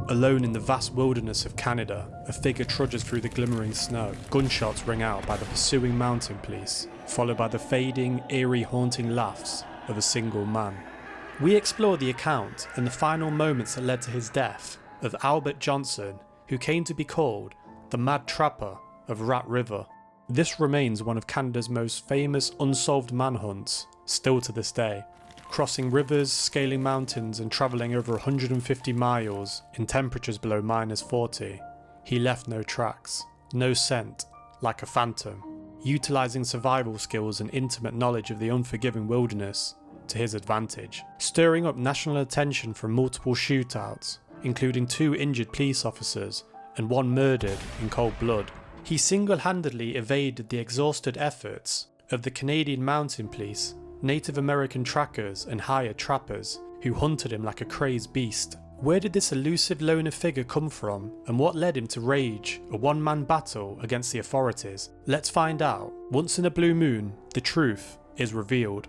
Alone in the vast wilderness of Canada, a figure trudges through the glimmering snow. Gunshots ring out by the pursuing mountain police, followed by the fading, eerie, haunting laughs of a single man. We explore the account and the final moments that led to his death of Albert Johnson, who came to be called the Mad Trapper of Rat River. This remains one of Canada's most famous unsolved manhunts, still to this day. Crossing rivers, scaling mountains and travelling over 150 miles in temperatures below -40, he left no tracks, no scent, like a phantom, utilising survival skills and intimate knowledge of the unforgiving wilderness to his advantage, stirring up national attention from multiple shootouts, including 2 injured police officers and 1 murdered in cold blood. He single-handedly evaded the exhausted efforts of the Canadian Mounted Police, Native American trackers and hired trappers who hunted him like a crazed beast. Where did this elusive loner figure come from, and what led him to rage a one-man battle against the authorities? Let's find out. Once in a blue moon, the truth is revealed.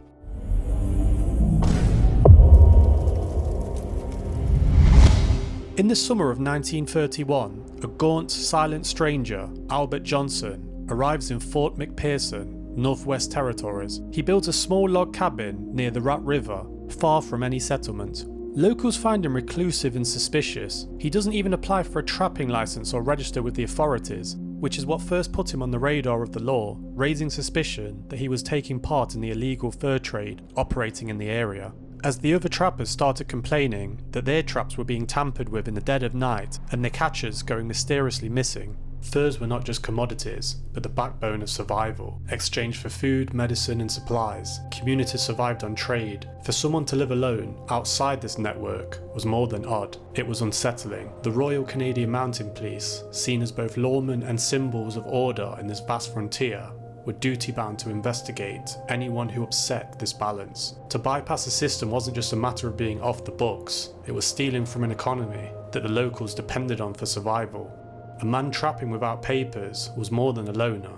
In the summer of 1931, a gaunt, silent stranger, Albert Johnson, arrives in Fort McPherson, Northwest Territories. He builds a small log cabin near the Rat River, far from any settlement. Locals find him reclusive and suspicious. He doesn't even apply for a trapping license or register with the authorities, which is what first put him on the radar of the law, raising suspicion that he was taking part in the illegal fur trade operating in the area. As the other trappers started complaining that their traps were being tampered with in the dead of night and their catchers going mysteriously missing, furs were not just commodities, but the backbone of survival. Exchanged for food, medicine and supplies, communities survived on trade. For someone to live alone outside this network was more than odd. It was unsettling. The Royal Canadian Mounted Police, seen as both lawmen and symbols of order in this vast frontier, were duty-bound to investigate anyone who upset this balance. To bypass the system wasn't just a matter of being off the books, it was stealing from an economy that the locals depended on for survival. A man trapping without papers was more than a loner,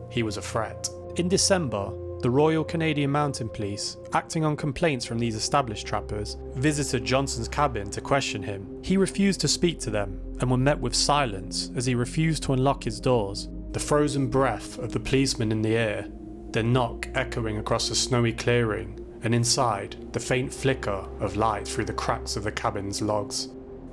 he was a threat. In December, the Royal Canadian Mounted Police, acting on complaints from these established trappers, visited Johnson's cabin to question him. He refused to speak to them and were met with silence as he refused to unlock his doors. The frozen breath of the policeman in the air, their knock echoing across the snowy clearing, and inside, the faint flicker of light through the cracks of the cabin's logs.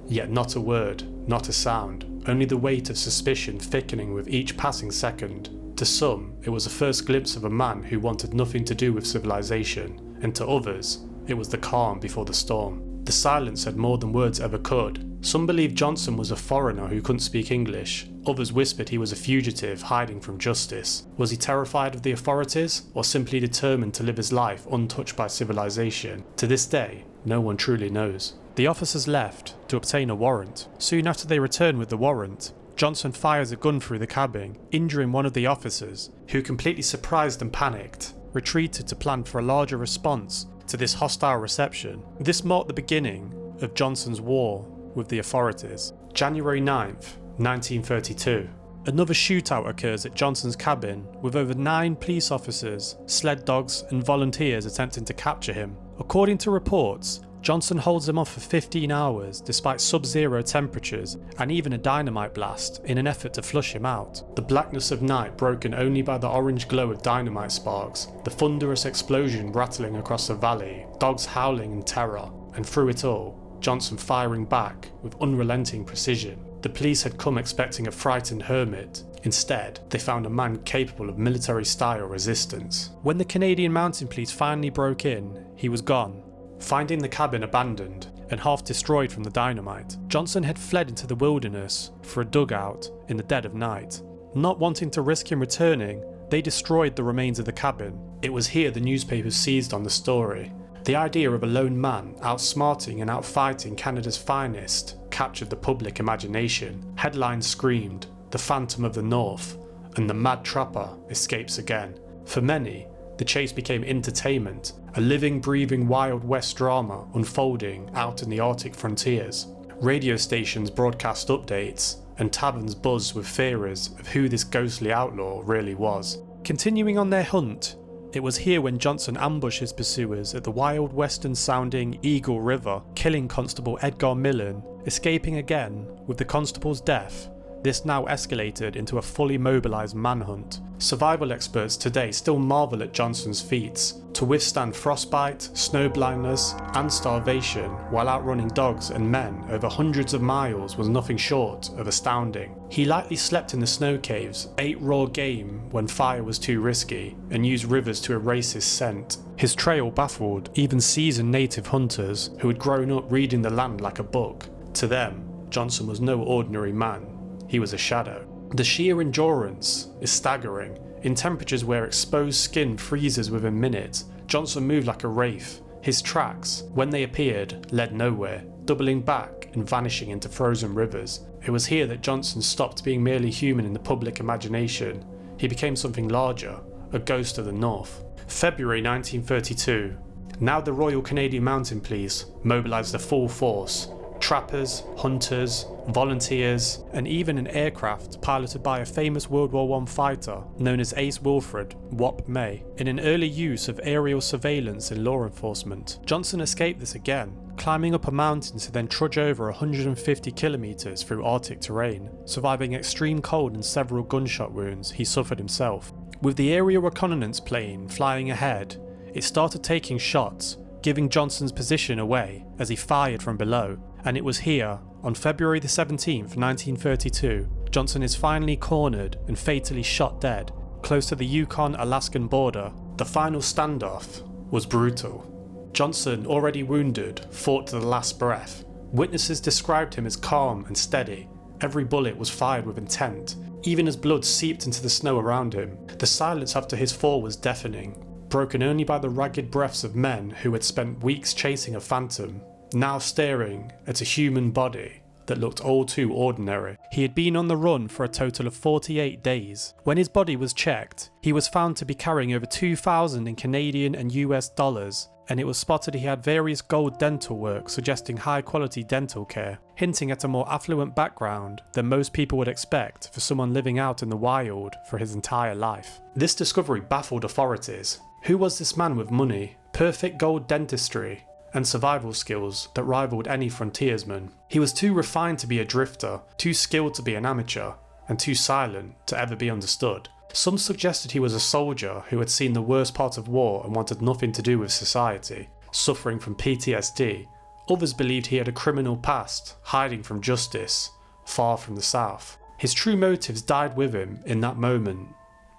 Yet not a word, not a sound, only the weight of suspicion thickening with each passing second. To some, it was a first glimpse of a man who wanted nothing to do with civilization, and to others, it was the calm before the storm. The silence said more than words ever could. Some believed Johnson was a foreigner who couldn't speak English. Others whispered he was a fugitive hiding from justice. Was he terrified of the authorities, or simply determined to live his life untouched by civilization? To this day, no one truly knows. The officers left to obtain a warrant. Soon after they returned with the warrant, Johnson fires a gun through the cabin, injuring one of the officers, who, completely surprised and panicked, retreated to plan for a larger response to this hostile reception. This marked the beginning of Johnson's war with the authorities. January 9th, 1932. Another shootout occurs at Johnson's cabin, with over 9 police officers, sled dogs and volunteers attempting to capture him. According to reports, Johnson holds them off for 15 hours despite sub-zero temperatures and even a dynamite blast in an effort to flush him out. The blackness of night broken only by the orange glow of dynamite sparks, the thunderous explosion rattling across the valley, dogs howling in terror, and through it all, Johnson firing back with unrelenting precision. The police had come expecting a frightened Hermit. Instead, they found a man capable of military-style resistance. When the Canadian Mounted Police finally broke in, he was gone. Finding the cabin abandoned and half destroyed from the dynamite, Johnson had fled into the wilderness for a dugout in the dead of night. Not wanting to risk him returning, they destroyed the remains of the cabin. It was here the newspapers seized on the story. The idea of a lone man outsmarting and outfighting Canada's finest captured the public imagination. Headlines screamed, "The Phantom of the North," and "The Mad Trapper escapes again." For many, the chase became entertainment, a living, breathing Wild West drama unfolding out in the Arctic frontiers. Radio stations broadcast updates, and taverns buzzed with theories of who this ghostly outlaw really was. Continuing on their hunt, It was here when Johnson ambushed his pursuers at the wild western-sounding Eagle River, killing Constable Edgar Millen, escaping again. With the constable's death, this now escalated into a fully mobilised manhunt. Survival experts today still marvel at Johnson's feats. To withstand frostbite, snow blindness and starvation while outrunning dogs and men over hundreds of miles was nothing short of astounding. He likely slept in the snow caves, ate raw game when fire was too risky, and used rivers to erase his scent. His trail baffled even seasoned native hunters who had grown up reading the land like a book. To them, Johnson was no ordinary man. He was a shadow. The sheer endurance is staggering. In temperatures where exposed skin freezes within minutes, Johnson moved like a wraith. His tracks, when they appeared, led nowhere, doubling back and vanishing into frozen rivers. It was here that Johnson stopped being merely human in the public imagination. He became something larger, a ghost of the North. February 1932. Now the Royal Canadian Mounted Police mobilised a full force. Trappers, hunters, volunteers, and even an aircraft piloted by a famous World War I fighter known as Ace Wilfred Wap May. In an early use of aerial surveillance in law enforcement, Johnson escaped this again, climbing up a mountain to then trudge over 150 kilometres through Arctic terrain, surviving extreme cold and several gunshot wounds he suffered himself. With the aerial reconnaissance plane flying ahead, it started taking shots, giving Johnson's position away as he fired from below. And it was here, on February the 17th, 1932, Johnson is finally cornered and fatally shot dead, close to the Yukon-Alaskan border. The final standoff was brutal. Johnson, already wounded, fought to the last breath. Witnesses described him as calm and steady. Every bullet was fired with intent, even as blood seeped into the snow around him. The silence after his fall was deafening, broken only by the ragged breaths of men who had spent weeks chasing a phantom, now staring at a human body that looked all too ordinary. He had been on the run for a total of 48 days. When his body was checked, he was found to be carrying over $2,000 in Canadian and US dollars, and it was spotted he had various gold dental work suggesting high quality dental care, hinting at a more affluent background than most people would expect for someone living out in the wild for his entire life. This discovery baffled authorities. Who was this man with money, perfect gold dentistry, and survival skills that rivaled any frontiersman? He was too refined to be a drifter, too skilled to be an amateur, and too silent to ever be understood. Some suggested he was a soldier who had seen the worst part of war and wanted nothing to do with society, suffering from PTSD. Others believed he had a criminal past, hiding from justice, far from the South. His true motives died with him in that moment,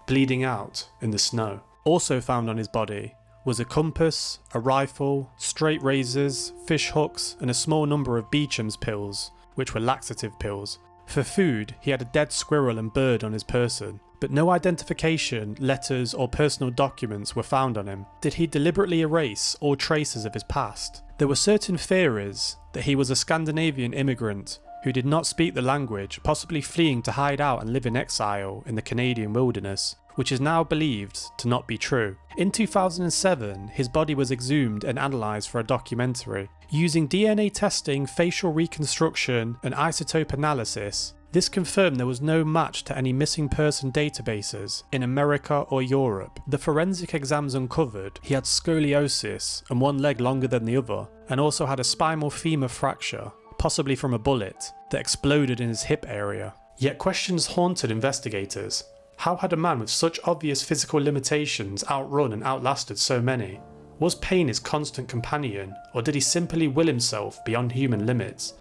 bleeding out in the snow. Also found on his body was a compass, a rifle, straight razors, fish hooks, and a small number of Beecham's pills, which were laxative pills. For food, he had a dead squirrel and bird on his person, but no identification, letters, or personal documents were found on him. Did he deliberately erase all traces of his past? There were certain theories that he was a Scandinavian immigrant who did not speak the language, possibly fleeing to hide out and live in exile in the Canadian wilderness, which is now believed to not be true. In 2007, his body was exhumed and analysed for a documentary. Using DNA testing, facial reconstruction, and isotope analysis, this confirmed there was no match to any missing person databases in America or Europe. The forensic exams uncovered he had scoliosis and one leg longer than the other, and also had a spinal femur fracture, possibly from a bullet, that exploded in his hip area. Yet questions haunted investigators. How had a man with such obvious physical limitations outrun and outlasted so many? Was pain his constant companion, or did he simply will himself beyond human limits?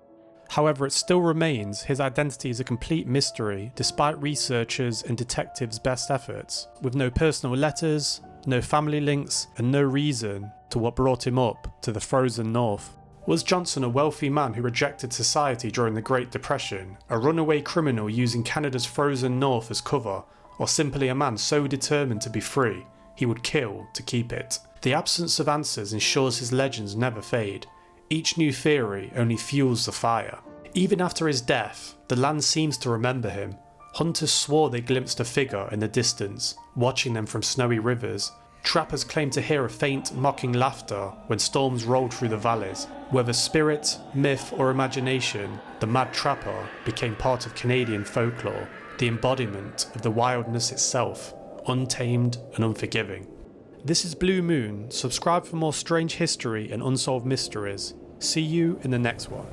However, it still remains his identity is a complete mystery despite researchers' and detectives' best efforts, with no personal letters, no family links, and no reason to what brought him up to the frozen north. Was Johnson a wealthy man who rejected society during the Great Depression, a runaway criminal using Canada's frozen north as cover, or simply a man so determined to be free, he would kill to keep it? The absence of answers ensures his legends never fade. Each new theory only fuels the fire. Even after his death, the land seems to remember him. Hunters swore they glimpsed a figure in the distance, watching them from snowy rivers. Trappers claimed to hear a faint, mocking laughter when storms rolled through the valleys. Whether spirit, myth, or imagination, the mad trapper became part of Canadian folklore, the embodiment of the wildness itself, untamed and unforgiving. This is Blue Moon. Subscribe for more strange history and unsolved mysteries. See you in the next one.